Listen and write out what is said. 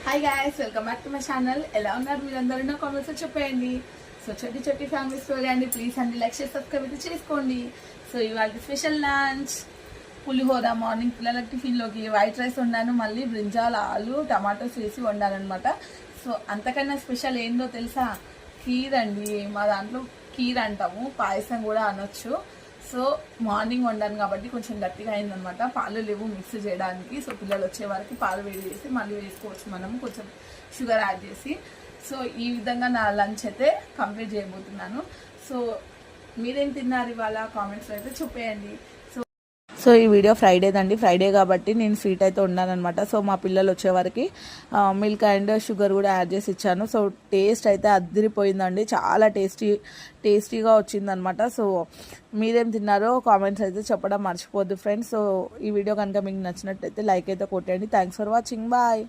Hi guys, welcome back to my channel. ఎలా ఉన్నారు మీరందరూ? నా కామెంట్స్లో చెప్పేయండి. సో చొట్టి ఫ్యామిలీ స్టోరీ అండి. ప్లీజ్ అండి లైక్ చేసి సబ్స్క్రైబ్ అయితే చేసుకోండి. సో ఇవాళ స్పెషల్ లంచ్ పులిహోర. మార్నింగ్ పిల్లలకి టిఫిన్లోకి వైట్ రైస్ వండాను, మళ్ళీ బ్రింజాల్ ఆలు టమాటోస్ వేసి వండానమాట. సో అంతకన్నా స్పెషల్ ఏందో తెలుసా? కీర్ అండి. మా దాంట్లో కీర్ అంటాము, పాయసం కూడా అనొచ్చు. సో మార్నింగ్ వండాను కాబట్టి కొంచెం గట్టిగా అయిందనమాట. పాలు లేవు మిక్స్ చేయడానికి. సో పిల్లలు వచ్చే వరకు పాలు వేడి చేసి మళ్ళీ వేసుకోవచ్చు మనము, కొంచెం షుగర్ యాడ్ చేసి. సో ఈ విధంగా నా లంచ్ అయితే కంప్లీట్ చేయబోతున్నాను. సో మీరేం తిన్నారు ఇవాళ? కామెంట్స్లో అయితే చెప్పేయండి. సో ఈ వీడియో ఫ్రైడేదండి. ఫ్రైడే కాబట్టి నేను స్వీట్ అయితే ఉన్నానమాట. సో మా పిల్లలు వచ్చేవరకు మిల్క్ అండ్ షుగర్ కూడా యాడ్ చేసి ఇచ్చాను. సో టేస్ట్ అయితే అదిరిపోయిందండి, చాలా టేస్టీగా వచ్చిందనమాట. సో మీరేం తిన్నారో కామెంట్స్ అయితే చెప్పడం మర్చిపోద్దు ఫ్రెండ్స్. సో ఈ వీడియో కనుక మీకు నచ్చినట్టయితే లైక్ అయితే కొట్టండి. Thanks for watching. బాయ్.